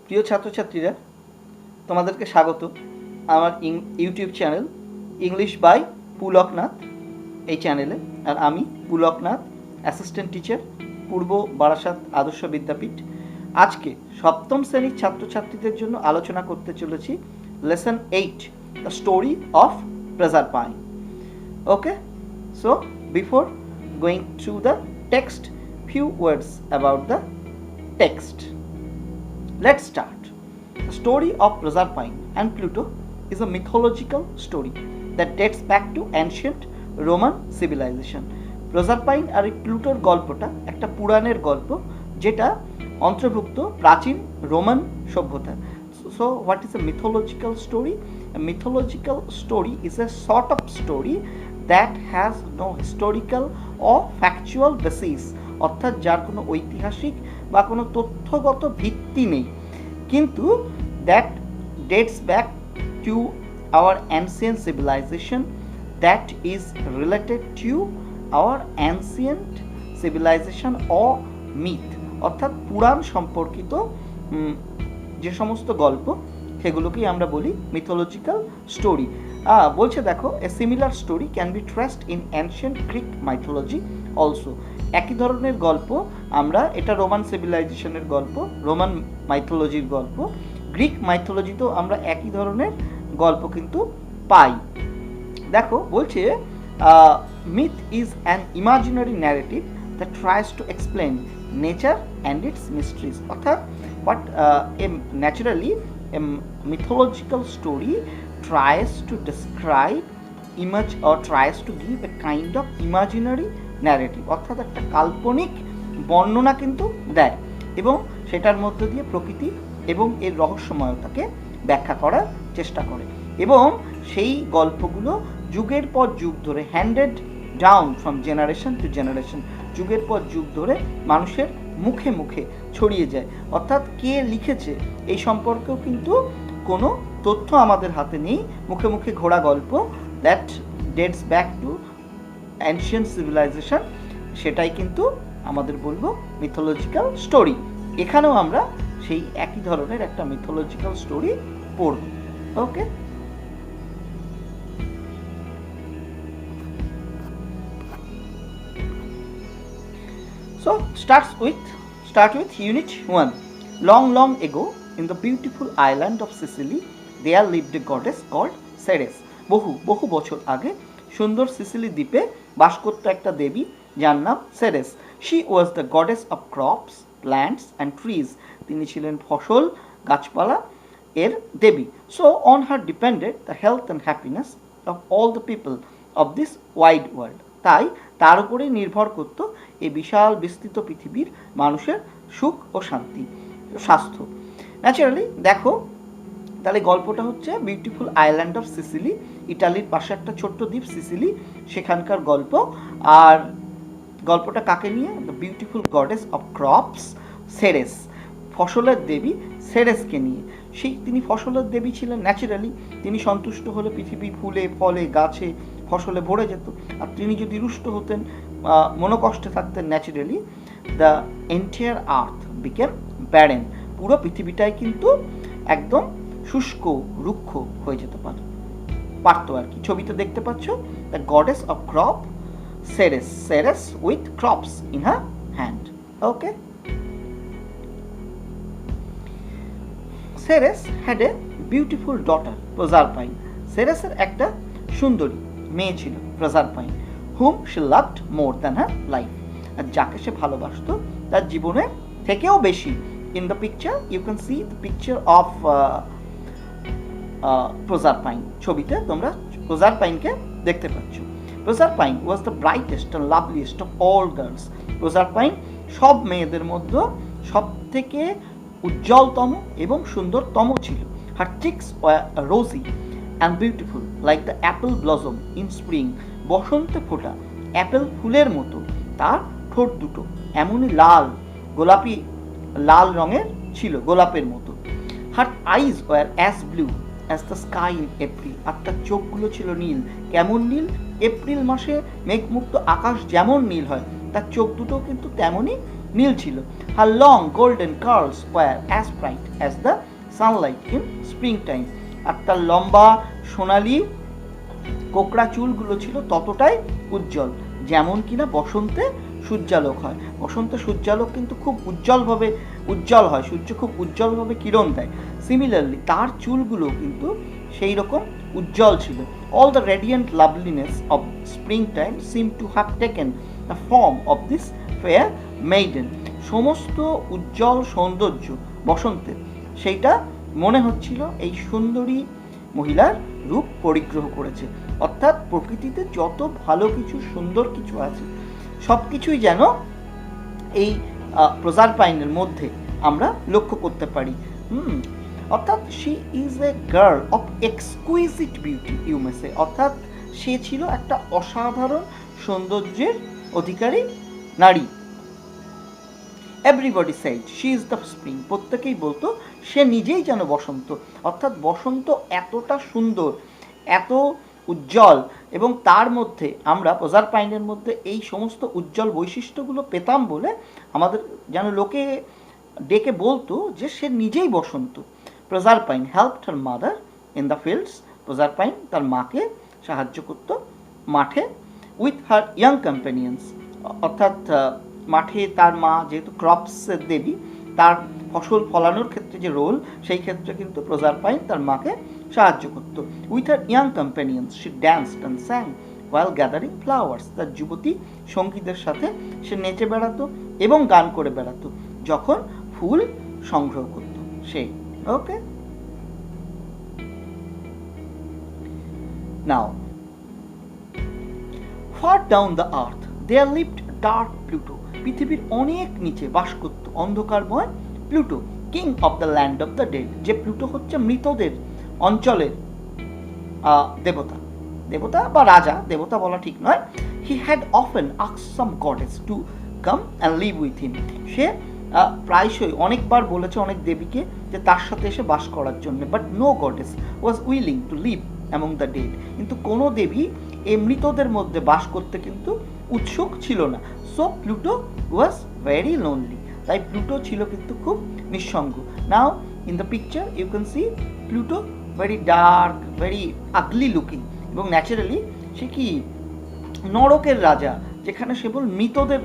প্রিয় ছাত্রছাত্রীরা, তোমাদেরকে স্বাগত আমার ইউটিউব চ্যানেল ইংলিশ বাই পুলকনাথ এই চ্যানেলে। আর আমি পুলকনাথ, অ্যাসিস্ট্যান্ট টিচার, পূর্ব বারাসাত আদর্শ বিদ্যাপীঠ। আজকে সপ্তম শ্রেণীর ছাত্রছাত্রীদের জন্য আলোচনা করতে চলেছি lesson 8, the story of Proserpine. Okay, so before going to the text, few words about the text. Let's start. The story of Proserpine and Pluto is a mythological story that dates back to ancient Roman civilization. Proserpine আর প্লুটোর গল্পটা একটা পুরাণের গল্প যেটা অন্তর্ভুক্ত প্রাচীন Roman সভ্যতা। So what is a mythological story? A mythological story is a sort of story that has no historical or factual basis, অর্থাৎ যার কোনো ঐতিহাসিক বা কোনো তথ্যগত ভিত্তি নেই, কিন্তু that dates back to our ancient civilization, that is related to our ancient civilization or myth, অর্থাৎ পুরাণ সম্পর্কিত যে সমস্ত গল্প সেগুলোকেই আমরা বলি মিথোলজিক্যাল স্টোরি। বলছে দেখো, a similar story can be traced in ancient Greek mythology also. একই ধরনের গল্প আমরা, এটা রোমান সিভিলাইজেশনের গল্প, রোমান মাইথোলজির গল্প, গ্রিক মাইথোলজিতেও আমরা একই ধরনের গল্প কিন্তু পাই। দেখো বলছে, myth is an imaginary narrative that tries to explain nature and it's mysteries. অর্থাৎ what naturally a mythological story tries to describe image or tries to give a kind of imaginary narrative, অর্থাৎ একটা কাল্পনিক বর্ণনা কিন্তু দেয় এবং সেটার মধ্য দিয়ে প্রকৃতি এবং এর রহস্যময়তাকে ব্যাখ্যা করার চেষ্টা করে, এবং সেই গল্পগুলো যুগের পর যুগ ধরে handed down from generation to generation, যুগের পর যুগ ধরে মানুষের মুখে মুখে ছড়িয়ে যায়। অর্থাৎ কে লিখেছে এই সম্পর্কেও কিন্তু কোনো তথ্য আমাদের হাতে নেই, মুখে মুখে ঘোরা গল্প, that dates back to ancient civilization, সেটাই কিন্তু আমাদের বলবো মিথোলজিক্যাল স্টোরি। এখানেও আমরা সেই একই ধরনের একটা মিথোলজিক্যাল স্টোরি পড়ব। ওকে, so start with unit 1. Long ago, in the beautiful island of Sicily, there lived a goddess called Ceres. বহু বছর আগে সুন্দর সিসিলি দ্বীপে বাস করত একটা দেবী যার নাম Ceres. She was the goddess of crops, plants and trees. তিনি ছিলেন ফসল, গাছপালা এর দেবী। So on her depended the health and happiness of all the people of this wide world. তাই তার উপরেই নির্ভর করত এই বিশাল বিস্তৃত পৃথিবীর মানুষের সুখ ও শান্তি, স্বাস্থ্য। ন্যাচারালি দেখো, তাহলে গল্পটা হচ্ছে বিউটিফুল আইল্যান্ড অফ সিসিলি, ইটালির পাশে একটা ছোট্ট দ্বীপ সিসিলি, সেখানকার গল্প। আর গল্পটা কাকে নিয়ে? The beautiful goddess of crops Ceres, ফসলের দেবী সেরেসকে নিয়ে। তিনি ফসলের দেবী ছিলেন। ন্যাচারালি তিনি সন্তুষ্ট হলে পৃথিবী ফুলে ফলে গাছে ফসলে ভরে যেত, আর তিনি যদি রুষ্ট হতেন, মনোকষ্টে থাকতেন, naturally the entire earth became barren, পুরো পৃথিবীটাই কিন্তু একদম শুষ্ক রুক্ষ হয়ে যেতে পারতো আর কি। ছবিতে দেখতে পাচ্ছ, the goddess of crop Ceres with crops in her hand. Okay, Ceres had a beautiful daughter Proserpine. সেরেসের একটা সুন্দরী মেয়ে ছিল Proserpine, hmm she loved more than her life, আর যাকে সে ভালোবাসত তার জীবনের থেকেও বেশি। In the picture you can see the picture of Proserpine. ছবিতে তোমরা প্রজারপাইনকে দেখতে পাচ্ছ। Proserpine was the brightest and loveliest of all girls. Proserpine সব মেয়েদের মধ্যে সব থেকে উজ্জ্বলতম এবং সুন্দরতম ছিল। Her cheeks were rosy and beautiful like the apple blossom in spring. বসন্তে ফোটা অ্যাপেল ফুলের মতো তার ঠোঁট দুটো এমনই গোলাপি লাল রঙের ছিল, গোলাপের মতো। Her eyes were as blue as the sky in April. আর তার চোখগুলো ছিল নীল। কেমন নীল? এপ্রিল মাসে মেঘমুক্ত আকাশ যেমন নীল হয়, তার চোখ দুটো কিন্তু তেমনই নীল ছিল। Her long golden curls were as bright as the sunlight in springtime. আর তার লম্বা সোনালি কোকড়া চুলগুলো ছিল ততটাই উজ্জ্বল যেমন কিনা বসন্তে সূর্যালোক হয়। বসন্তে সূর্যালোক কিন্তু খুব উজ্জ্বল হয়, সূর্য খুব উজ্জ্বলভাবে কিরণ দেয়। সিমিলারলি তার চুলগুলো কিন্তু সেই রকম উজ্জ্বল ছিল। All the radiant loveliness of springtime seemed to have taken the form of this fair maiden. সমস্ত উজ্জ্বল সৌন্দর্য বসন্তের সেইটা মনে হচ্ছিল এই সুন্দরী মহিলার রূপ পরিগ্রহ করেছে। অর্থাৎ প্রকৃতিতে যত ভালো কিছু সুন্দর কিছু আছে সব কিছুই যেন এই প্রজারপাইনের মধ্যে আমরা লক্ষ্য করতে পারি। অর্থাৎ she is a girl of exquisite beauty you may say. অর্থাৎ সে ছিল একটা অসাধারণ সৌন্দর্যের অধিকারী নারী। Everybody said she is the spring. প্রত্যেকেই বলতো সে নিজেই যেন বসন্ত। অর্থাৎ বসন্ত এতটা সুন্দর, এত উজ্জ্বল, এবং তার মধ্যে আমরা প্রজারপাইনের মধ্যে এই সমস্ত উজ্জ্বল বৈশিষ্ট্যগুলো পেতাম বলে আমাদের যেন লোকে ডেকে বলতো যে সে নিজেই বসন্ত। Proserpine helped her mother in the fields. Proserpine তার মাকে সাহায্য করত মাঠে। উইথ হার ইয়াং কম্প্যানিয়ন্স, অর্থাৎ মাঠে তার মা যেহেতু ক্রপসের দেবী, তার ফসল ফলানোর ক্ষেত্রে যে রোল, সেই ক্ষেত্রে কিন্তু প্রজারপাইন তার মাকে সাহায্য করত। With her young companions she danced and স্যাং while gathering flowers. তার যুবতী সঙ্গীদের সাথে সে নেচে বেড়াতো এবং গান করে বেড়াতো যখন ফুল সংগ্রহ করত সে। Okay, now far down the earth there lived dark Pluto. পৃথিবীর অনেক নিচে বাস করত অন্ধকারময় Pluto, king of the land of the dead. যে প্লুটো হচ্ছে মৃতদের অঞ্চলের দেবতা, দেবতা বা রাজা, দেবতা বলা ঠিক নয়। He had often asked some goddess to come and live with him. সে প্রায়শই অনেকবার বলেছে অনেক দেবীকে যে তার সাথে এসে বাস করার জন্য, but no goddess was willing to live among the dead. কিন্তু কোনো দেবী এই মৃতদের মধ্যে বাস করতে কিন্তু উৎসুক ছিল না। So Pluto was very lonely. তাই প্লুটো ছিল কিন্তু খুব নিঃসঙ্গ। Now in the picture you can see Pluto very dark, very ugly looking, এবং ন্যাচারালি সে কি নরকের রাজা, যেখানে কেবল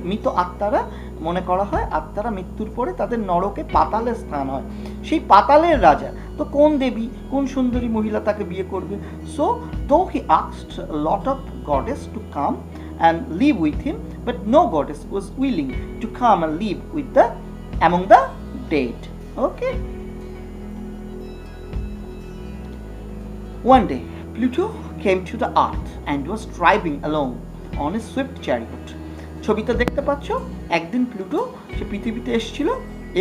মৃত আত্মারা মনে করা হয়, আত্মারা মৃত্যুর পরে তাদের নরকে পাতালে স্থান হয়, সেই পাতালের রাজা। তো কোন দেবী, কোন সুন্দরী মহিলা তাকে বিয়ে করবে? So though he asked lot of goddess to come and live with him, but no goddess was willing to come and live with among the dead. Okay. One day, Pluto came to the earth and was driving along on a swift chariot. ছবিতে দেখতে পাচ্ছ, একদিন Pluto সে পৃথিবীতে এসেছিল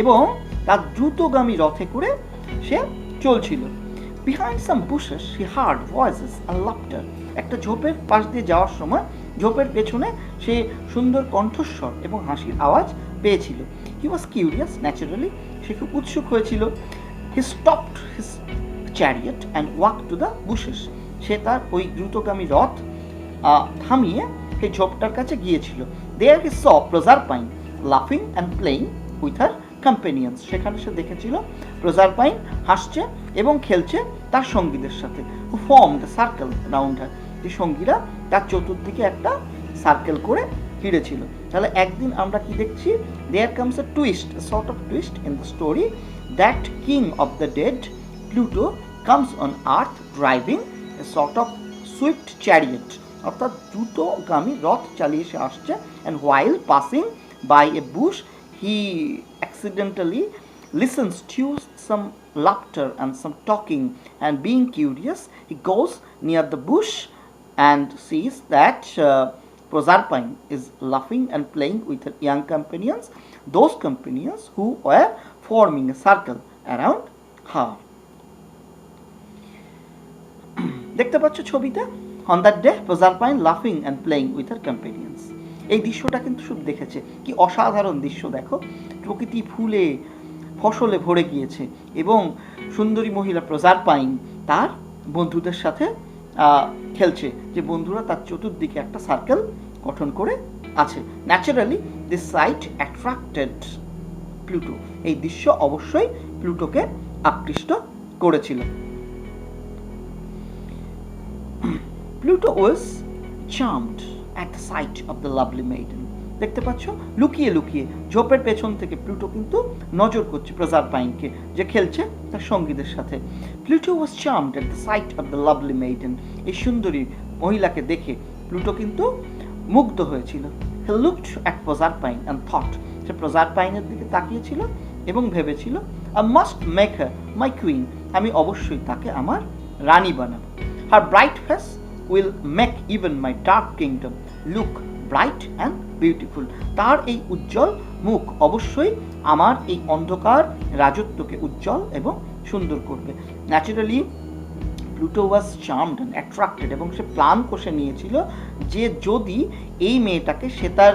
এবং তার দ্রুতগামী রথে করে সে চলছিল। Behind some bushes he heard voices and laughter. একটা ঝোপের পাশ দিয়ে যাওয়ার সময় ঝোপের পেছনে সে সুন্দর কণ্ঠস্বর এবং হাসির আওয়াজ পেয়েছিল। হি ওয়াজ কিউরিয়াস, ন্যাচারালি সে খুব উৎসুক হয়েছিল। He stopped his chariot and walk to the bushes. সে তার ওই দ্রুতগামী রথ থামিয়ে সেই ঝোপটার কাছে গিয়েছিল। দেয়ার হি স প্রজারপাইন লাফিং and playing with her companions. সেখানে সে দেখেছিল প্রজারপাইন হাসছে এবং খেলছে তার সঙ্গীদের সাথে। হু ফর্ম দ্য সার্কেল রাউন্ড হার। যে সঙ্গীরা তার চতুর্দিকে একটা সার্কেল করে ঘিরেছিল। তাহলে একদিন আমরা কি দেখছি? There comes a twist, a sort of twist in the story, that king of the dead Pluto comes on earth driving a sort of swift chariot. অর্থাৎ দ্রুতগামী রথ চালিয়ে সে আসছে। And while passing by a bush he accidentally listens to some laughter and some talking, and being curious he goes near the bush and sees that Proserpine is laughing and playing with her young companions, those companions who were forming a circle around her. দেখতে পাচ্ছ ছবিতে? On that day Proserpine laughing and playing with her companions. এই দৃশ্যটা কিন্তু শুধু দেখেছে, কি অসাধারণ দৃশ্য দেখো। প্রকৃতি ফুলে ফসলে ভরে গিয়েছে এবং সুন্দরী মহিলা প্রজারপাইন তার বন্ধুদের সাথে খেলছে, যে বন্ধুরা তার চতুর্দিকে একটা সার্কেল গঠন করে আছে। Naturally this sight attracted Pluto. এই দৃশ্য অবশ্যই প্লুটোকে আকৃষ্ট করেছিল। Pluto was charmed at the sight of the lovely maiden. দেখতে পাচ্ছ লুকিয়ে লুকিয়ে ঝোপের পেছন থেকে প্লুটো কিন্তু নজর করছে প্রজারপাইনকে, যে খেলছে তার সঙ্গীদের সাথে। Pluto was charmed at the sight of the lovely maiden. এই সুন্দরী মহিলাকে দেখে প্লুটো কিন্তু মুগ্ধ হয়েছিল। He looked at Proserpine and thought. সে প্রজারপাইনের দিকে তাকিয়েছিল এবং ভেবেছিল, I must make her my queen. আমি অবশ্যই তাকে আমার রানী বানাবো। Her bright face will make even my dark kingdom look bright and beautiful. তার এই উজ্জ্বল মুখ অবশ্যই আমার এই অন্ধকার রাজত্বকে উজ্জ্বল এবং সুন্দর করবে। Naturally Pluto was charmed and attracted, এবং সে প্ল্যান কষে নিয়েছিল যে যদি এই মেয়েটাকে সে তার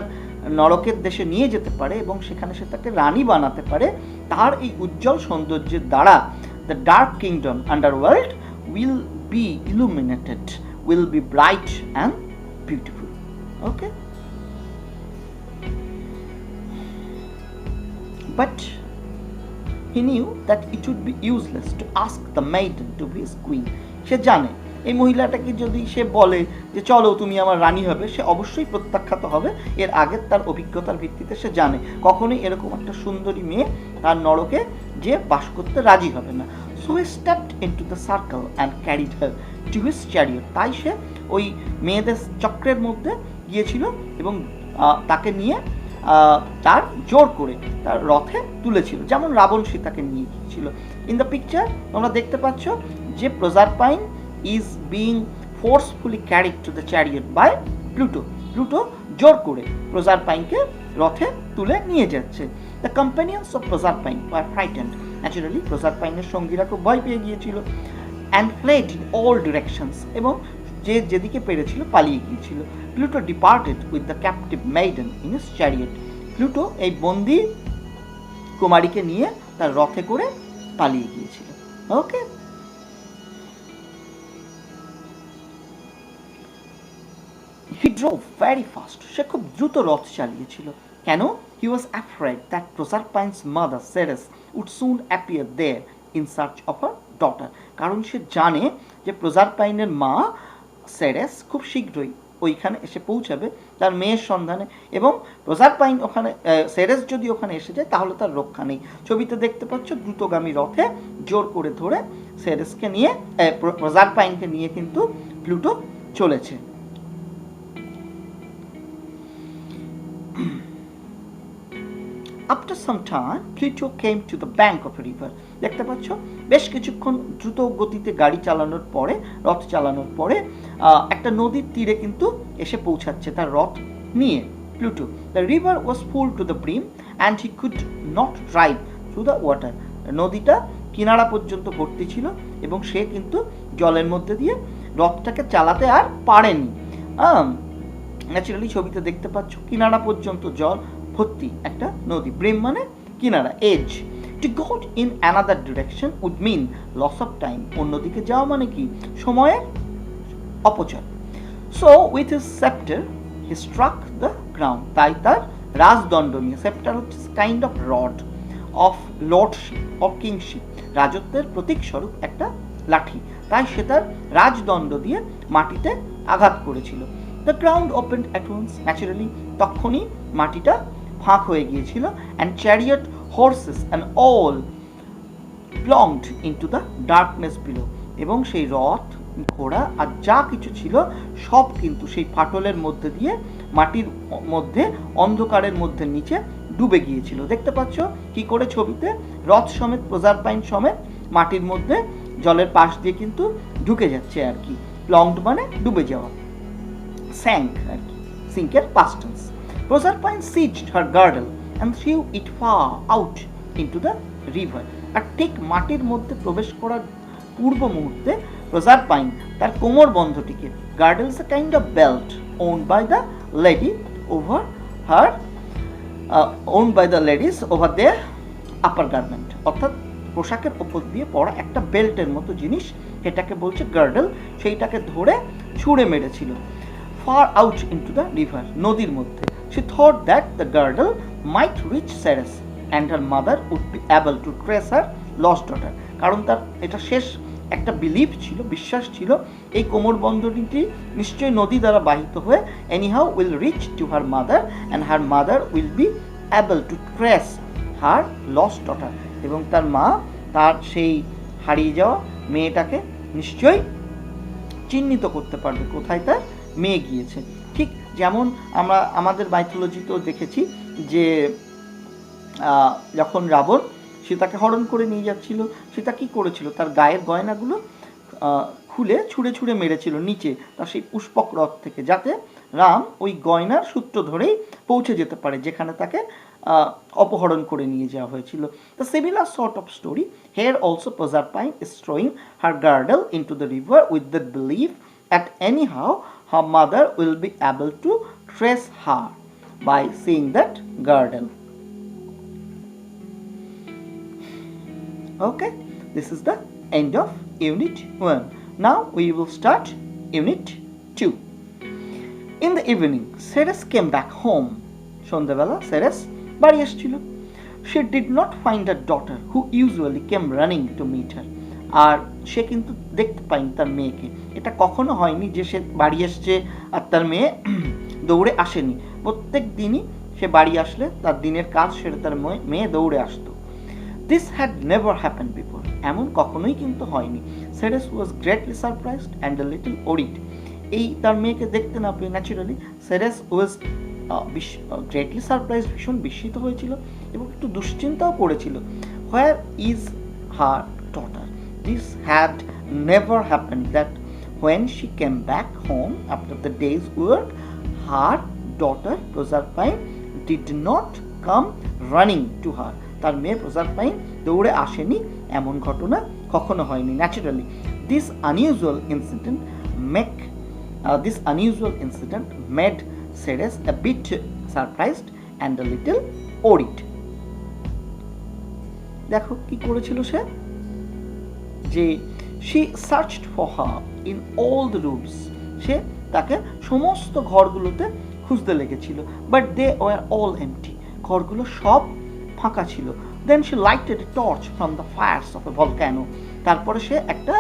নরকের দেশে নিয়ে যেতে পারে এবং সেখানে সে তাকে রানী বানাতে পারে, তার এই উজ্জ্বল সৌন্দর্যের দ্বারা the dark kingdom underworld will be illuminated, will be bright and beautiful. Okay, but he knew that it would be useless to ask the maiden to be his queen. সে জানে এই মহিলাটাকে যদি সে বলে যে চলো তুমি আমার রানী হবে, সে অবশ্যই প্রত্যাখ্যাত হবে। এর আগের তার অভিজ্ঞতার ভিত্তিতে সে জানে কখনোই এরকম একটা সুন্দরী মেয়ে তার নরকে যে বাস করতে রাজি হবে না। So he stepped into the circle and carried her to his chariot. তাই সে ওই মেয়েদের চক্রের মধ্যে গিয়েছিল এবং তাকে নিয়ে তার জোর করে তার রথে তুলেছিল, যেমন রাবণ সীতাকে নিয়ে গিয়েছিল। ইন দ্য পিকচার তোমরা দেখতে পাচ্ছ যে Proserpine is being forcefully carried to the chariot by Pluto. Pluto জোর করে প্রজারপাইনকে রথে তুলে নিয়ে যাচ্ছে। The companions of Proserpine were frightened. Naturally প্রজারপাইনের সঙ্গীরা খুব ভয় পেয়ে গিয়েছিল। And fled in all directions, এবং যে যেদিকে পেরেছিল পালিয়ে গিয়েছিল। Pluto departed with the captive maiden in his chariot. Pluto এই বন্দি কুমারীকে নিয়ে তার রথে করে পালিয়ে গিয়েছিল। Okay, he drove very fast. সে খুব দ্রুত রথ চালিয়েছিল। কেন? He was afraid that Proserpine's mother Ceres would soon appear there in search of her daughter. কারণ সে জানে যে প্রজারপাইনের মা সেরেস খুব শীঘ্রই ওইখানে এসে পৌঁছাবে তার মেয়ের সন্ধানে, এবং প্রজারপাইন ওখানে সেরেস যদি ওখানে এসে যায় তাহলে তার রক্ষা নেই। ছবিতে দেখতে পাচ্ছ দ্রুতগামী রথে জোর করে ধরে সেরেসকে নিয়ে প্রজারপাইনকে নিয়ে কিন্তু প্লুটো চলেছে। After some time, Pluto came to the bank of a river. দেখতে পাচ্ছ বেশ কিছুক্ষণ দ্রুত গতিতে গাড়ি চালানোর পরে, রথ চালানোর পরে একটা নদীর তীরে কিন্তু এসে পৌঁছাচ্ছে তার রথ নিয়ে Pluto. The river was full to the brim and he could not drive through the water. নদীটা কিনারা পর্যন্ত ভর্তি ছিল এবং সে কিন্তু জলের মধ্যে দিয়ে রথটাকে চালাতে আর পারেনি। ন্যাচারালি ছবিতে দেখতে পাচ্ছ কিনারা পর্যন্ত জল ভর্তি একটা নদী। ব্রিম মানে কিনারা, edge. To go in another direction would mean loss of time. অন্যদিকে যাওয়া মানে কি? সময়ের অপচয়। So with his sceptre he struck the ground. তাই তার রাজদণ্ড নিয়ে, সেপ্টার হচ্ছে kind of rod of lordship of kingship, রাজত্বের প্রতীক স্বরূপ একটা লাঠি, তাই সে তার রাজদণ্ড দিয়ে মাটিতে আঘাত করেছিল। The ground opened at once. Naturally তখনই মাটিটা ফাঁক হয়ে গিয়েছিল। And chariot, horses and all plunged into the darkness below. এবং সেই রথ, ঘোড়া আর যা কিছু ছিল সব কিন্তু সেই ফাটলের মধ্যে দিয়ে মাটির মধ্যে, অন্ধকারের মধ্যে নিচে ডুবে গিয়েছিল। দেখতে পাচ্ছ কি করে ছবিতে রথ সমেত, প্রজারপাইন সমেত মাটির মধ্যে জলের পাশ দিয়ে কিন্তু ঢুকে যাচ্ছে আর কি। প্লংড মানে ডুবে যাওয়া, sank আর কি, সিঙ্কের past tense. Proserpine seized her girdle and threw it far out into the river. আর ঠিক মাটির মধ্যে প্রবেশ করার পূর্ব মুহূর্তে প্রজারপাইন তার কোমর বন্ধটিকে, girdle is a kind of belt owned by the lady over her owned by the ladies over their upper garment, অর্থাৎ পোশাকের ওপর দিয়ে পরা একটা বেল্টের মতো জিনিস, এটাকে বলছে গার্ডেল, সেইটাকে ধরে ছুঁড়ে মেরেছিল far out into the river, নদীর মধ্যে। She thought that the girdle might reach Ceres and her mother would be able to trace her lost daughter. কারণ তার এটা শেষ একটা বিলিভ ছিল, বিশ্বাস ছিল, এই কোমরবন্ধনীটি নিশ্চয়ই নদী দ্বারা বাহিত হয়ে anyhow will reach to her mother and her mother will be able to trace her lost daughter. এবং তার মা তার সেই হারিয়ে যাওয়া মেয়েটাকে নিশ্চয়ই চিহ্নিত করতে পারবে কোথায় তার মেয়ে গিয়েছে। ঠিক যেমন আমরা আমাদের মাইথোলজিতেও দেখেছি যে যখন রাবণ সীতাকে হরণ করে নিয়ে যাচ্ছিল, সীতা কী করেছিল, তার গায়ের গয়নাগুলো খুলে ছুঁড়ে ছুঁড়ে মেরেছিল নিচে তার সেই পুষ্পক রথ থেকে, যাতে রাম ওই গয়নার সূত্র ধরেই পৌঁছে যেতে পারে যেখানে তাকে অপহরণ করে নিয়ে যাওয়া হয়েছিল। The similar sort of story here also Proserpine is throwing her girdle into the river with the belief that anyhow her mother will be able to trace her by seeing that girdle. Okay, this is the end of unit 1. Now we will start unit 2. In the evening, Ceres came back home. সন্ধ্যাবেলা Ceres বাড়ি এসেছিল। She did not find her daughter who usually came running to meet her. আর সে কিন্তু দেখতে পায়নি তার মেয়েকে। এটা কখনো হয়নি যে সে বাড়ি এসছে আর তার মেয়ে দৌড়ে আসেনি। প্রত্যেক দিনই সে বাড়ি আসলে তার দিনের কাজ সেরে তার মেয়ে দৌড়ে আসতো। This had never happened before. এমন কখনোই কিন্তু হয়নি। Ceres was greatly surprised and a little worried. এই তার মেয়েকে দেখতে না পেয়ে naturally Ceres was greatly surprised, ভীষণ বিস্মিত হয়েছিল এবং একটু দুশ্চিন্তাও করেছিল। Where is her daughter? This had never happened that when she came back home after the day's work, her daughter Proserpine did not come running to her. তার মেয়ে Proserpine দৌড়ে আসেনি, এমন ঘটনা কখনো হয়নি। Naturally this unusual incident made Ceres a bit surprised and a little worried. দেখো কি করেছিল সে, যে she searched for her in all the rooms. সে তাকে সমস্ত ঘরগুলোতে খুঁজতে লেগেছিল, but they were all empty. ঘরগুলো সব ফাঁকা ছিল। Then she lighted a torch from the fires of a volcano. তারপরে সে একটা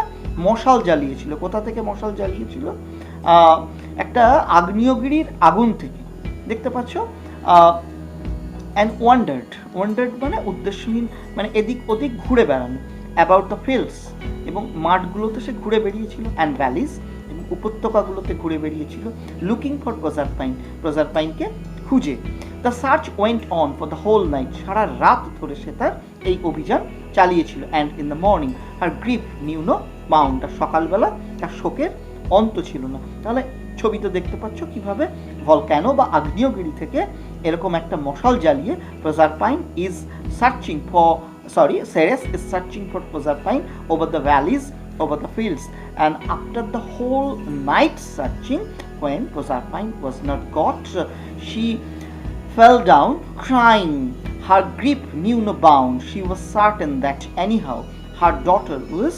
মশাল জ্বালিয়েছিল। কোথা থেকে মশাল জ্বালিয়েছিল? একটা আগ্নেয়গিরির আগুন থেকে। দেখতে পাচ্ছ? and wandered মানে উদ্দেশ্যহীন, মানে এদিক ওদিক ঘুরে বেড়ানো। about the fields, এবং মাঠগুলোতে সে ঘুরে বেরিয়েছিল, and valleys, এবং উপত্যকাগুলোতে ঘুরে বেরিয়েছিল, looking for Proserpineকে খুঁজে। The search went on for the whole night. সারা রাত ধরে সে তার এই অভিযান চালিয়েছিল। and in the morning her grief knew no bound. আর সকালবেলা তার শোকের অন্ত ছিল না। তাহলে ছবিতে দেখতে পাচ্ছ কিভাবে ভলক্যানো বা আগ্নেয়গিরি থেকে এরকম একটা মশাল জ্বালিয়ে Ceres is searching for Proserpine over the valleys, over the fields, and after the whole night searching, when Proserpine was not got, she fell down crying. Her grief knew no bound. She was certain that anyhow her daughter was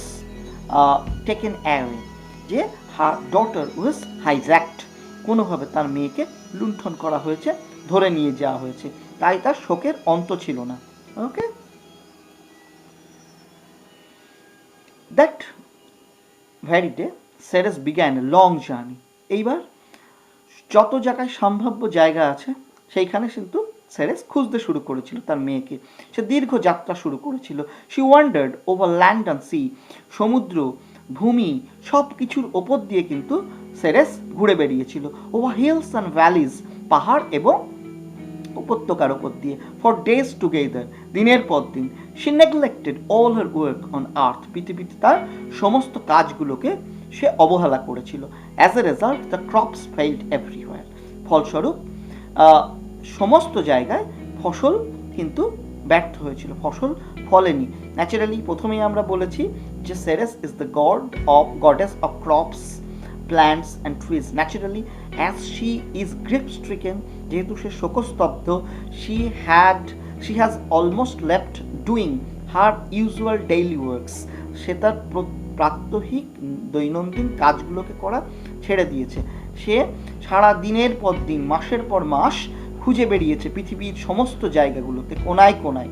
taken away. যে her daughter was hijacked. কোনোভাবে তার মেয়েকে লুণ্ঠন করা হয়েছে, ধরে নিয়ে যাওয়া হয়েছে। তাই তার শোকের অন্ত ছিল না। ওকে, that very day Ceres began a long journey. এইবার যত জায়গায় সম্ভাব্য জায়গা আছে সেইখানে কিন্তু Ceres খুঁজতে শুরু করেছিল তার মেয়েকে। সে দীর্ঘ যাত্রা শুরু করেছিল। She wandered over land and sea. সমুদ্র, ভূমি, সব কিছুর ওপর দিয়ে কিন্তু Ceres ঘুরে বেরিয়েছিল। Over hills and valleys, পাহাড় এবং উপত্যকার ওপর দিয়ে। For days together, দিনের পর দিন। She neglected all her work on earth. পৃথিবীতে তার সমস্ত কাজগুলোকে সে অবহেলা করেছিল। As a result, the crops failed everywhere. ফলস্বরূপ সমস্ত জায়গায় ফসল কিন্তু ব্যর্থ হয়েছিল, ফসল ফলেনি। ন্যাচারালি প্রথমেই আমরা বলেছি যে Ceres is the goddess of crops, plants and trees. Naturally, as she is grief stricken, যেহেতু সে শোকস্তব্ধ, she has almost left doing her usual daily works. সে তার প্রাত্যহিক দৈনন্দিন কাজগুলোকে করা ছেড়ে দিয়েছে। সে সারা দিনের পর দিন, মাসের পর মাস খুঁজে বেরিয়েছে পৃথিবীর সমস্ত জায়গাগুলোতে, কোনায় কোনায়।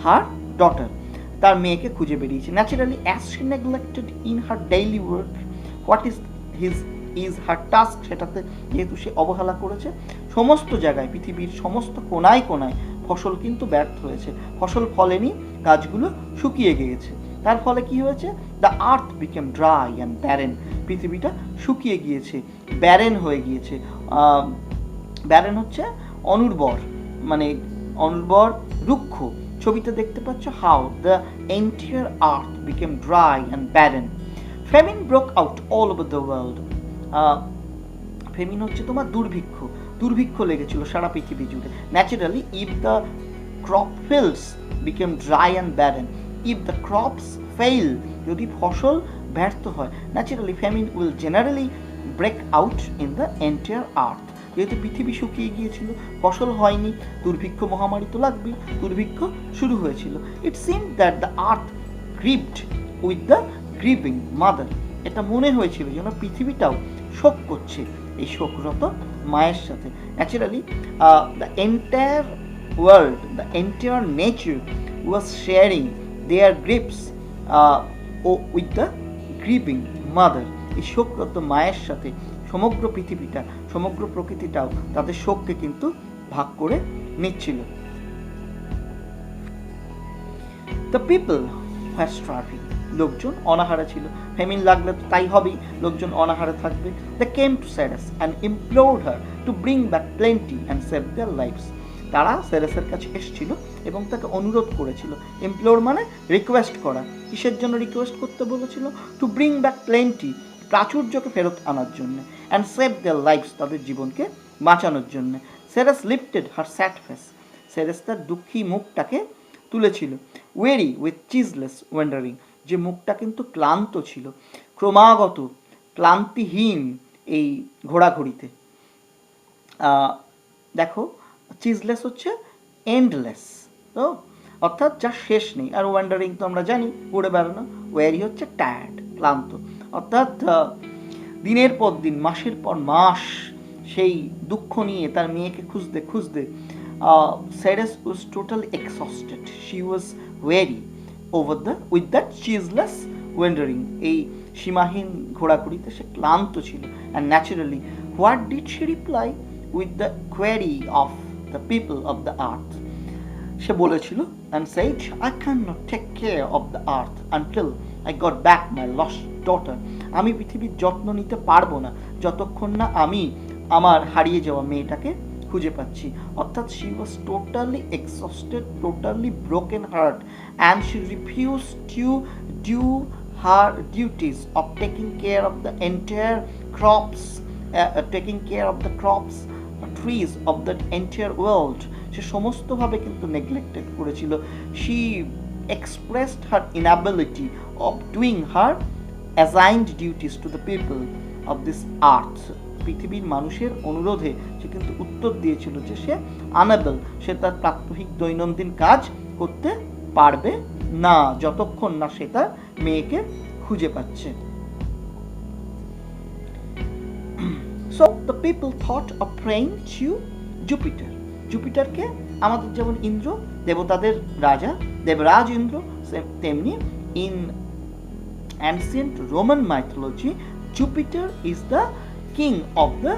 হার ডটার, তার মেয়েকে খুঁজে বেরিয়েছে। Naturally as she neglected in her daily work what is her task, সেটাতে যেহেতু সে অবহেলা করেছে, সমস্ত জায়গায় পৃথিবীর সমস্ত কোনায় কোনায় ফসল কিন্তু ব্যর্থ হয়েছে, ফসল ফলেনি, গাছগুলো শুকিয়ে গিয়েছে। তার ফলে কি হয়েছে? The earth became dry and barren, পৃথিবীটা শুকিয়ে গিয়েছে, ব্যারেন হয়ে গিয়েছে। ব্যারেন হচ্ছে অনুর্বর, মানে অনুর্বর, রুক্ষ। ছবিতে দেখতে পাচ্ছ how the entire earth became dry and barren. Famine broke out all over the world. Famine হচ্ছে তোমার দুর্ভিক্ষ, দুর্ভিক্ষ লেগেছিল সারা পৃথিবী জুড়ে। Naturally if the crop fields became dry and barren, if the crops fail, যদি ফসল ব্যর্থ হয়, naturally famine will generally break out in the entire earth. যেহেতু পৃথিবী শুকিয়ে গিয়েছিল, ফসল হয়নি, দুর্ভিক্ষ মহামারী তো লাগবেই, দুর্ভিক্ষ শুরু হয়েছিল। It seem that the earth grieved with the grieving mother, এটা মনে হয়েছিল যেন পৃথিবীটাও শোক করছে এই শোকরত মায়ের সাথে। Naturally the entire world, the entire nature was sharing their grips with the grieving mother. এই শোকরত মায়ের সাথে সমগ্র পৃথিবীটা, সমগ্র প্রকৃতিটাও তাদের শোককে কিন্তু ভাগ করে নিচ্ছিল। দ্য পিপল ওয়ার স্টার্ভিং, লোকজন অনাহারে ছিল। ফেমিন লাগলে তো তাই হবেই, লোকজন অনাহারে থাকবে। They came to Ceres and implored her to bring back plenty and save their lives. তারা সেরেসের কাছে এসেছিল এবং তাকে অনুরোধ করেছিল। ইমপ্লোর মানে রিকোয়েস্ট করা। কিসের জন্য রিকোয়েস্ট করতে বলেছিল? টু ব্রিং ব্যাক প্লেন্টি, প্রাচুর্যকে ফেরত আনার জন্য, অ্যান্ড সেভ দেয়ার লাইফস, তাদের জীবনকে বাঁচানোর জন্য। সেরেস লিফটেড হার স্যাড ফেস, সেরেস তার দুঃখী মুখটাকে তুলেছিল। ওয়েরি উইথ চিজলেস ওয়ান্ডারিং, যে মুখটা কিন্তু ক্লান্ত ছিল, ক্রমাগত ক্লান্তিহীন এই ঘোরাঘুরিতে। দেখো, চিজলেস হচ্ছে এন্ডলেস, তো অর্থাৎ যা শেষ নেই। আর ওয়ান্ডারিং তো আমরা জানি, ঘুরে বেড়ানো। ওয়ারি হচ্ছে টায়ার্ড, ক্লান্ত, অর্থাৎ দিনের পর দিন, মাসের পর মাস সেই দুঃখ নিয়ে তার মেয়েকে খুঁজতে খুঁজতে Ceres was totally exhausted, she was weary with that ceaseless wandering, এই সীমাহীন ঘোরাঘুরিতে সে ক্লান্ত ছিল। And naturally what did she reply with the query of the people of the earth, সে বলেছিল, and said, I cannot take care of the earth until I got back my lost daughter. আমি পৃথিবীর যত্ন নিতে পারবো না যতক্ষণ না আমি আমার হারিয়ে যাওয়া মেয়েটাকে খুঁজে পাচ্ছি। অর্থাৎ she was totally exhausted, totally broken heart, and she refused to do her duties of taking care of the entire crops, taking care of the crops, trees of the entire world. সে সমস্তভাবে কিন্তু neglected করেছিল। She expressed her inability of doing her assigned duties to the people of this আর্থ। পৃথিবীর মানুষের অনুরোধে সে কিন্তু উত্তর দিয়েছিল যে সে unable, সে তার প্রাত্যহিক দৈনন্দিন কাজ করতে পারবে না যতক্ষণ না সে তার মেয়েকে খুঁজে পাচ্ছে। So the people thought of praying to Jupiter. জুপিটারকে আমাদের যেমন ইন্দ্র, দেবতাদের রাজা, দেবরাজ ইন্দ্র, তেমনি in ancient Roman mythology Jupiter is the king of the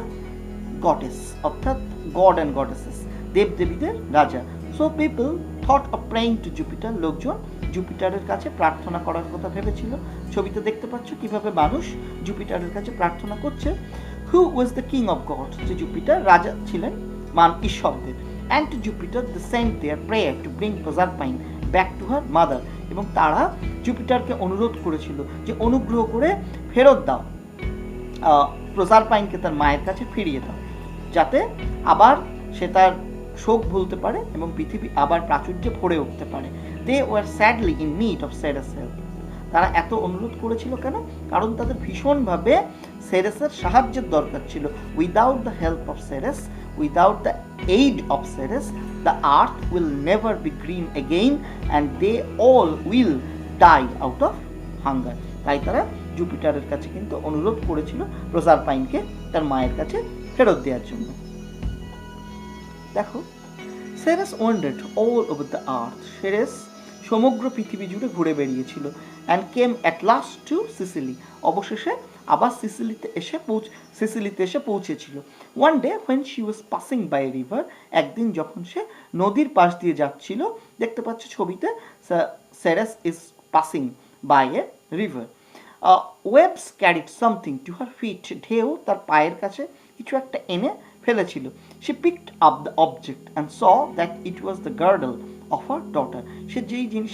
goddess, অর্থাৎ গড অ্যান্ড গডেসেস, দেবদেবীদের রাজা। So people thought of praying to Jupiter, লোকজন জুপিটারের কাছে প্রার্থনা করার কথা ভেবেছিল। ছবিতে দেখতে পাচ্ছ কিভাবে মানুষ জুপিটারের কাছে প্রার্থনা করছে। Who was the king of god, যে জুপিটার রাজা ছিলেন ঈশ্বরদের। And to Jupiter they sent their prayer to bring Proserpine back to her mother, এবং তারা জুপিটারকে অনুরোধ করেছিল যে অনুগ্রহ করে ফেরত দাও, প্রজারপাইনকে তার মায়ের কাছে ফিরিয়ে দাও, যাতে আবার সে তার শোক ভুলতে পারে এবং পৃথিবী আবার প্রাচুর্যে ভরে উঠতে পারে। They were sadly in need of Ceres help. তারা এত অনুরোধ করেছিল কেন? কারণ তাদের ভীষণভাবে সেরেসের সাহায্যের দরকার ছিল। Without the help of Ceres, without the aid of Ceres, the earth will never be green again and they all will die out of hunger. তাই তারা জুপিটারের কাছে কিন্তু অনুরোধ করেছিল প্রজারপাইনকে তার মায়ের কাছে ফেরত দেওয়ার জন্য। দেখো, Ceres wandered all over the earth. Ceres সমগ্র পৃথিবী জুড়ে ঘুরে বেরিয়েছিল and came at last to Sicily, অবশেষে আবার সিসিলিতে এসে পৌঁছেছিল। One day when she was passing by river, একদিন যখন সে নদীর পাশ দিয়ে যাচ্ছিল, দেখতে পাচ্ছ ছবিতে Ceres is passing by a river. Waves carried something to her feet, ঢেউ তার পায়ের কাছে কিছু একটা এনে ফেলেছিল। She picked up the object and saw that it was the girdle of her daughter, সে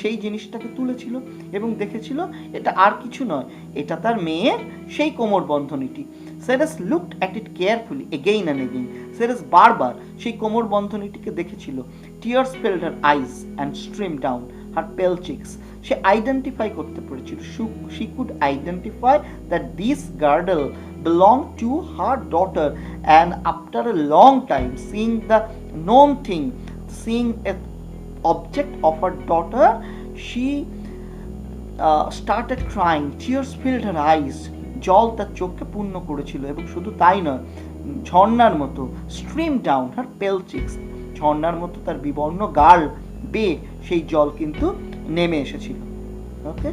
সেই জিনিসটাকে তুলেছিল এবং দেখেছিল এটা আর কিছু নয়, এটা তার মেয়ের সেই কোমর বন্ধনীটি। Ceres looked at it carefully again and again, Ceres বারবার সেই কোমর বন্ধনীটিকে দেখেছিল। Tears filled her eyes and stream down her pale cheeks, সে আইডেন্টিফাই করতে পেরেছিল, she could identify that this girdle belonged to her daughter, and after a long time seeing the known thing, seeing a object of her daughter, she started crying. Tears filled her eyes, জল তার চোখকে পূর্ণ করেছিল এবং শুধু তাই নয়, ঝর্ণার মতো stream down her pale chicks, ঝর্ণার মতো তার বিবর্ণ গাল বেয়ে সেই জল কিন্তু নেমে এসেছিল। ওকে,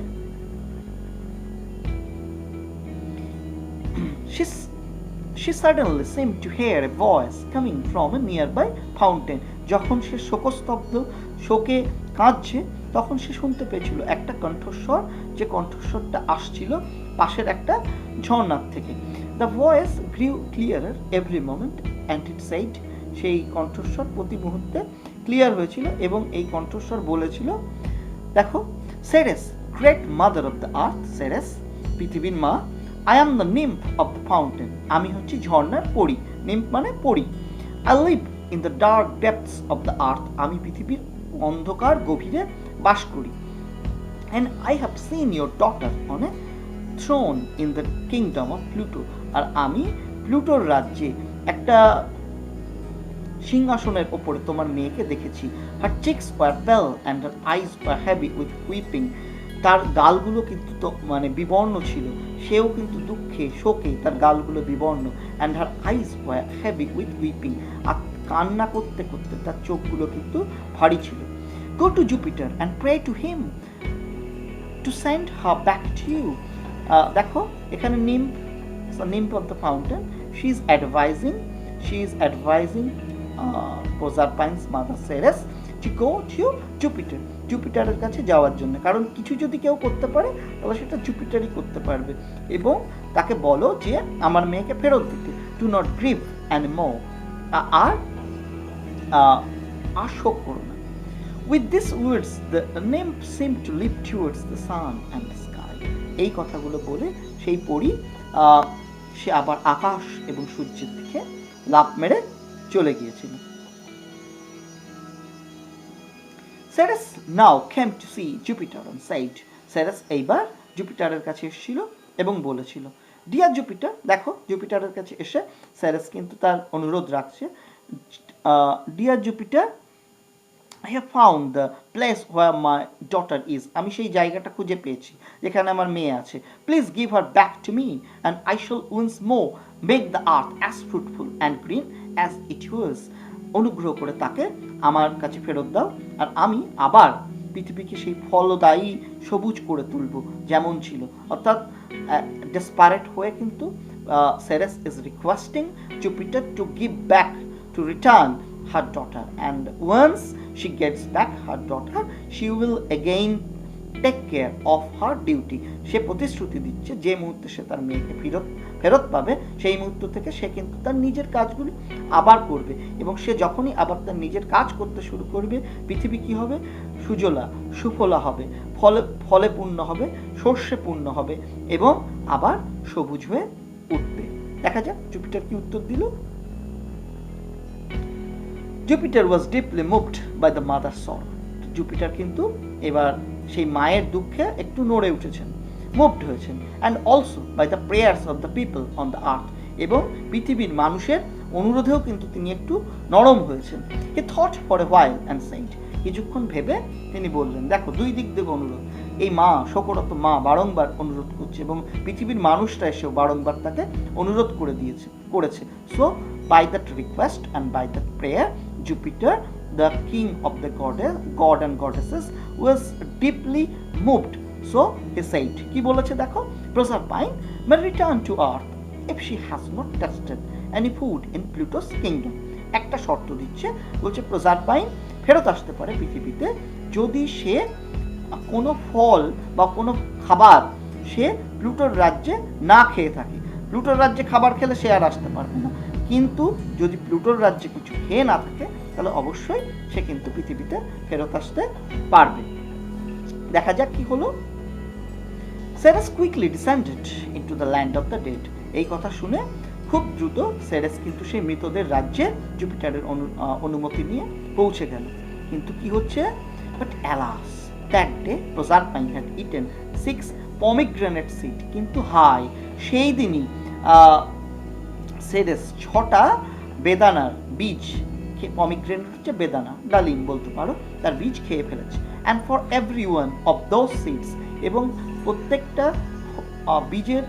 she suddenly seemed to hear a voice coming from a nearby fountain, যখন সে শোকস্তব্ধ, শোকে কাঁদছে, তখন সে শুনতে পেয়েছিল একটা কণ্ঠস্বর, যে কণ্ঠস্বরটা আসছিল পাশের একটা ঝর্ণার থেকে। The voice grew clearer every moment and it said, সেই কণ্ঠস্বর প্রতি মুহূর্তে ক্লিয়ার হয়েছিল এবং এই কণ্ঠস্বর বলেছিল, দেখো, Ceres great mother of the earth, Ceres পৃথিবীর মা, I am the nymph of the fountain, আমি হচ্ছি ঝর্ণার পরী, nymph মানে পরী। I live in the dark depths of the earth, আমি পৃথিবীর অন্ধকার গভীরে বাস করি। And I have seen your daughter on a throne in the kingdom of Pluto, আর আমি প্লুটোর রাজ্যে একটা সিংহাসনের ওপরে তোমার মেয়েকে দেখেছি। Her cheeks were pale and her eyes were heavy with weeping, তার গালগুলো কিন্তু মানে বিবর্ণ ছিল, সেও কিন্তু দুঃখে শোকে তার গালগুলো বিবর্ণ। And her eyes were heavy with weeping, আর কান্না করতে করতে তার চোখগুলো কিন্তু ভারী ছিল। Go to Jupiter and pray to him to send her back to you, দেখো এখানে nymph of the fountain, she is advising Proserpine's mother Ceres to go to Jupiter, জুপিটারের কাছে যাওয়ার জন্য, কারণ কিছু যদি কেউ করতে পারে তাহলে সেটা জুপিটারই করতে পারবে, এবং তাকে বলো যে আমার মেয়েকে ফেরত দিতে। ডু নট গ্রিভ অ্যানিমোর, আর শোক করো না। With this words the nymph seemed to leap towards the sun and the sky, এই কথাগুলো বলে সেই পরী সে আবার আকাশ এবং সূর্যের দিকে লাফ মেরে চলে গিয়েছিল। Ceres now came to see Jupiter and said, Ceres এইবার জুপিটারের কাছে এসেছিল এবং বলেছিল, ডিয়ার জুপিটার, দেখো জুপিটারের কাছে এসে সেরেস কিন্তু তার অনুরোধ রাখছে, dear Jupiter, I have found the place where my daughter is, আমি সেই জায়গাটা খুঁজে পেয়েছি যেখানে আমার মেয়ে আছে। Please give her back to me and I shall once more make the earth as fruitful and green as it was, অনুগ্রহ করে তাকে আমার কাছে ফেরত দাও, আর আমি আবার পৃথিবীকে সেই ফলদায়ী সবুজ করে তুলব যেমন ছিল। অর্থাৎ ডেসপারেট হয়ে কিন্তু Ceres is requesting Jupiter to give back, to return her daughter, and once she gets back her daughter she will again take care of her duty, সে প্রতিশ্রুতি দিচ্ছে যে মুহূর্তে সে তার মেয়েকে ফেরত পাবে সেই মুহূর্ত থেকে সে কিন্তু তার নিজের কাজগুলি আবার করবে, এবং সে যখনই আবার তার নিজের কাজ করতে শুরু করবে পৃথিবী কি হবে, সুজলা সুফলা হবে, ফলে পূর্ণ হবে, শস্যে পূর্ণ হবে এবং আবার সবুজ হয়ে উঠবে। দেখা যাক জুপিটার কি উত্তর দিল। Jupiter was deeply moved by the mother's sorrow, Jupiter কিন্তু এবার সেই মায়ের দুঃখে একটু নড়ে উঠেছেন, মুভড হয়েছেন, and also by the prayers of the people on the earth, এবং পৃথিবীর মানুষের অনুরোধেও কিন্তু তিনি একটু নরম হয়েছেন। He thought for a while and said, কিছুক্ষণ ভেবে তিনি বললেন, দেখো দুই দিক থেকে অনুরোধ, এই মা শোকরত মা বারংবার অনুরোধ করছে এবং পৃথিবীর মানুষরা এসেও বারংবার তাকে অনুরোধ করেছে। So by that request and by that prayer Jupiter the king of the god and goddesses, was deeply moved. So he said, কি বলেছে দেখো, Proserpine may return to earth if she has not tasted any food in Pluto's kingdom. একটা শর্ত দিচ্ছে, বলছে Proserpine ফেরত আসতে পারে পৃথিবীতে যদি সে কোনো ফল বা কোনো খাবার সে প্লুটোর রাজ্যে না খেয়ে থাকে। প্লুটোর রাজ্যে খাবার খেলে সে আর আসতে পারবে না, কিন্তু যদি প্লুটোর রাজ্যে কিছু খেয়ে না থাকে তাহলে অবশ্যই সে কিন্তু পৃথিবীতে ফেরত আসতে পারবে। দেখা যাক কি হলো। Ceres quickly descended into the land of the dead. এই কথা শুনে খুব দ্রুত সেরেস কিন্তু সেই মৃতদের রাজ্যে জুপিটারের অনুমতি নিয়ে পৌঁছে গেল। কিন্তু কি হচ্ছে, but alas that day Proserpine had eaten 6 pomegranate seed. কিন্তু হাই, সেই দিনই সেরেস 6টা বেদানার বীজ, পমিগ্রেনেট হচ্ছে বেদানা, ডালিম বলতে পারো, তার বীজ খেয়ে ফেলেছে। and for every one of those seeds, এবং প্রত্যেকটা বীজের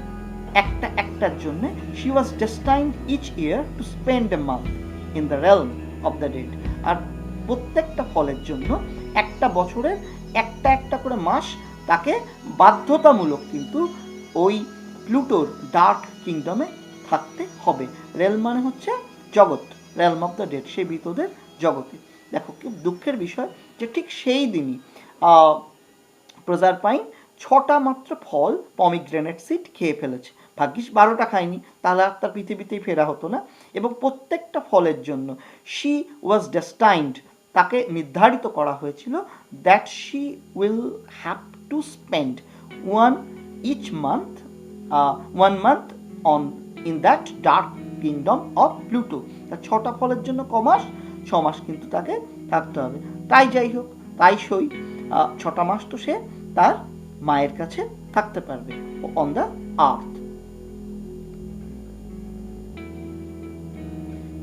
একটা একটার জন্য she was destined each year to spend a month in the realm of the dead. আর প্রত্যেকটা ফলের জন্য একটা বছরের একটা একটা করে মাস তাকে বাধ্যতামূলক কিন্তু ওই প্লুটোর ডার্ক কিংডমে থাকতে হবে। রেল মানে হচ্ছে জগৎ, রেলম অফ দ্য ডেড, সেই মৃতদের জগতে। দেখো কি দুঃখের বিষয় যে ঠিক সেই দিনই প্রজারপাইন 6টা মাত্র ফল পমিগ্রেনেট সিড খেয়ে ফেলেছে। ভাগ্যিস 12টা খায়নি, তাহলে আর তার পৃথিবীতেই ফেরা হতো না। এবং প্রত্যেকটা ফলের জন্য শি ওয়াজ ডেস্টাইন্ড, তাকে নির্ধারিত করা হয়েছিল that she will have to spend one month on in that dark kingdom of Pluto. তার 6টা ফলের জন্য কমাস, 6 মাস কিন্তু তাকে থাকতে হবে। তাই যাই হোক, তাই সই, 6টা মাস তো সে তার মায়ের কাছে থাকতে পারবে on the earth.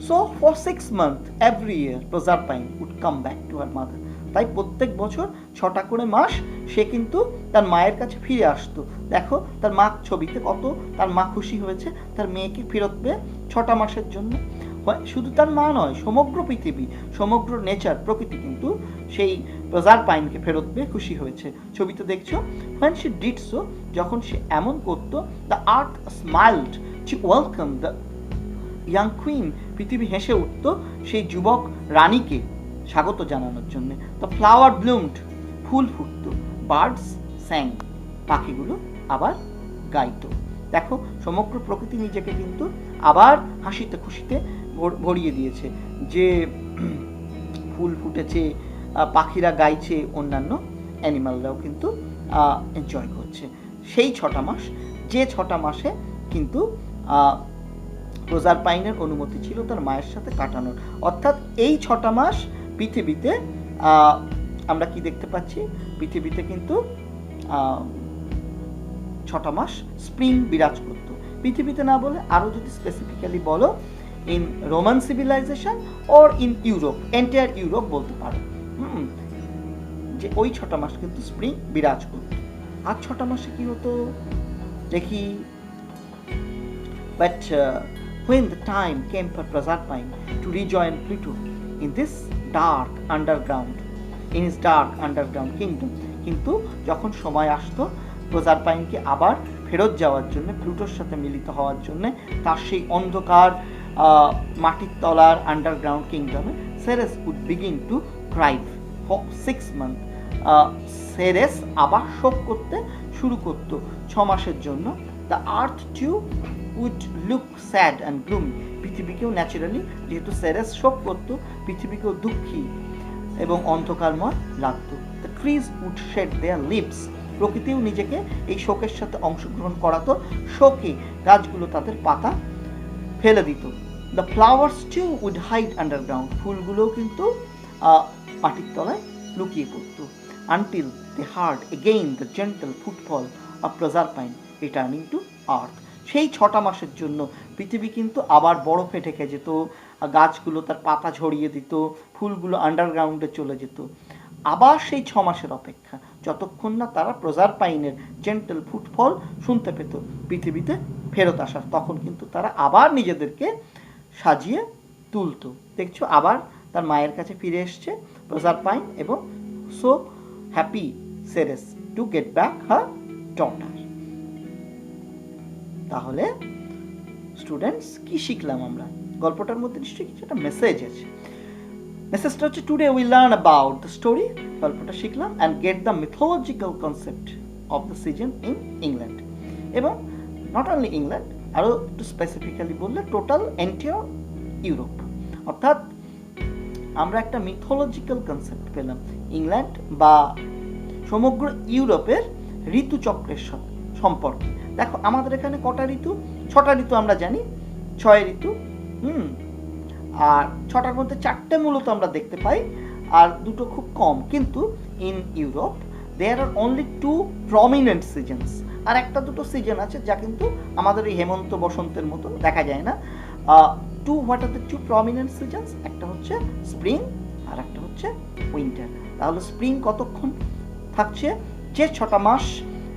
So for 6 months every year Proserpine would come back to her mother. তাই প্রত্যেক বছর 6টা করে মাস সে কিন্তু তার মায়ের কাছে ফিরে আসতো। দেখো তার মা ছবিতে কত তার মা খুশি হয়েছে তার মেয়েকে ফেরত পেয়ে 6টা মাসের জন্য। শুধু তার মা নয়, সমগ্র পৃথিবী, সমগ্র নেচার, প্রকৃতি কিন্তু সেই প্রজারপাইনকে ফেরত পেয়ে খুশি হয়েছে। ছবিতে দেখছো, when she did so, যখন সে এমন করতো, the earth smiled to welcome the young queen, পৃথিবী হেসে উঠত সেই যুবক রানীকে স্বাগত জানানোর জন্য। তো ফ্লাওয়ার ব্লুমড, ফুল ফুটতো, বার্ডস স্যাং, পাখিগুলো আবার গাইতো। দেখো সমগ্র প্রকৃতি নিজেকে কিন্তু আবার হাসিতে খুশিতে ভরিয়ে দিয়েছে, যে ফুল ফুটেছে, পাখিরা গাইছে, অন্যান্য অ্যানিমালরাও কিন্তু এনজয় করছে। সেই 6টা মাস, যে 6টা মাসে কিন্তু প্রজারপাইনের অনুমতি ছিল তার মায়ের সাথে কাটানোর। অর্থাৎ এই 6টা মাস পৃথিবীতে আমরা কি দেখতে পাচ্ছি, পৃথিবীতে কিন্তু 6টা মাস স্প্রিং বিরাজ করত। পৃথিবীতে না বলে আরও যদি স্পেসিফিক্যালি বলো, in Roman civilization or in Europe, entire Europe বলতে পারো, যে ওই 6টা মাস কিন্তু স্প্রিং বিরাজ করত। আর 6টা মাসে কি হতো দেখি। But when the time came for Proserpine to rejoin Pluto in this dark underground, in his dark underground kingdom, কিন্তু যখন সময় আসতো প্রজারপাইনকে আবার ফেরত যাওয়ার জন্য, প্লুটোর সাথে মিলিত হওয়ার জন্য তার সেই অন্ধকার মাটির তলার আন্ডারগ্রাউন্ড কিংডমে, Ceres would begin to cry for 6 months. Ceres আবার শোক করতে শুরু করতো 6 মাসের জন্য। The earth too would look sad and gloomy. পৃথিবীকেও ন্যাচারালি, যেহেতু সেরেস শোক করতো, পৃথিবীকেও দুঃখী এবং অন্ধকারময় লাগতো। The trees would shed their leaves. প্রকৃতিও নিজেকে এই শোকের সাথে অংশগ্রহণ করাতো, শোকে গাছগুলো তাদের পাতা ফেলে দিত। The flowers too would hide underground. ফুলগুলোও কিন্তু মাটির তলায় লুকিয়ে পড়তো। Until they heard again the gentle footfall of Proserpine returning to earth. সেই 6টা মাসের জন্য পৃথিবী কিন্তু আবার বরফে ঢেকে যেত, গাছগুলো তার পাতা ঝরিয়ে দিত, ফুলগুলো আন্ডারগ্রাউন্ডে চলে যেত। আবার সেই 6 মাসের অপেক্ষা, যতক্ষণ না তারা প্রজারপাইনের জেন্টল ফুটফল শুনতে পেত পৃথিবীতে ফেরত আসার, তখন কিন্তু তারা আবার নিজেদেরকে সাজিয়ে তুলতো। দেখছো আবার তার মায়ের কাছে ফিরে এসছে প্রজারপাইন, এবং so happy Ceres to get back her daughter. তাহলে স্টুডেন্টস কি শিখলাম আমরা? গল্পটার মধ্যে নিশ্চয়ই কিছু একটা মেসেজ আছে। মেসেজটা হচ্ছে today we learn about the story, গল্পটা শিখলাম, and get the mythological concept of the season in England. এবং নট অনলি ইংল্যান্ড, আরও একটু স্পেসিফিক্যালি বললে টোটাল এন্টায়ার ইউরোপ, অর্থাৎ আমরা একটা মিথোলজিক্যাল কনসেপ্ট পেলাম ইংল্যান্ড বা সমগ্র ইউরোপের ঋতুচক্রের সম্পর্কে। দেখো আমাদের এখানে কটা ঋতু? 6টা ঋতু আমরা জানি, 6 ঋতু। আর 6টার মধ্যে 4টে মূলত আমরা দেখতে পাই, আর 2টো খুব কম। কিন্তু in Europe there are only 2 prominent seasons, আর 1-2টো সিজন আছে যা কিন্তু আমাদের এই হেমন্ত বসন্তের মতো দেখা যায় না। What are the 2 prominent seasons? একটা হচ্ছে স্প্রিং আর একটা হচ্ছে উইন্টার। তাহলে স্প্রিং কতক্ষণ থাকছে? যে 6টা মাস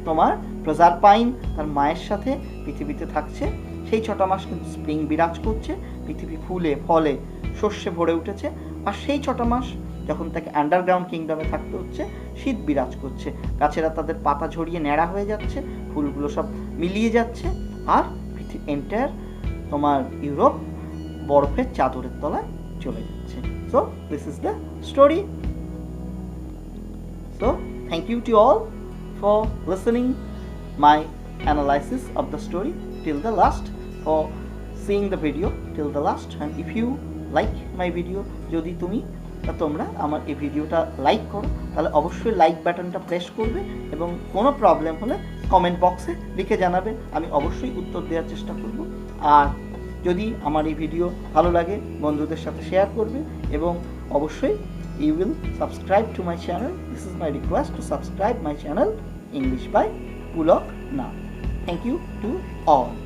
তোমার প্রজারপাইন তার মায়ের সাথে পৃথিবীতে থাকছে, সেই 6টা মাস কিন্তু স্প্রিং বিরাজ করছে, পৃথিবী ফুলে ফলে শস্যে ভরে উঠেছে। আর সেই 6টা মাস যখন তাকে আন্ডারগ্রাউন্ড কিংডমে থাকতে হচ্ছে, শীত বিরাজ করছে, গাছেরা তাদের পাতা ঝরিয়ে ন্যাড়া হয়ে যাচ্ছে, ফুলগুলো সব মিলিয়ে যাচ্ছে, আর এন্টায়ার তোমার ইউরোপ বরফের চাদরের তলায় চলে যাচ্ছে। So this is the story. So thank you to all for listening my analysis of the story till the last, for seeing the video till the last, and if you like my video, যদি তোমরা আমার এই ভিডিওটা like করো তাহলে অবশ্যই like বাটনটা press করবে, এবং কোনো প্রবলেম হলে কমেন্ট বক্সে লিখে জানাবে, আমি অবশ্যই উত্তর দেওয়ার চেষ্টা করব। আর যদি আমার এই ভিডিও ভালো লাগে বন্ধুদের সাথে শেয়ার করবে, এবং অবশ্যই you will subscribe to my channel. This is my request to subscribe my channel English by Pulok Nath. Thank you to all.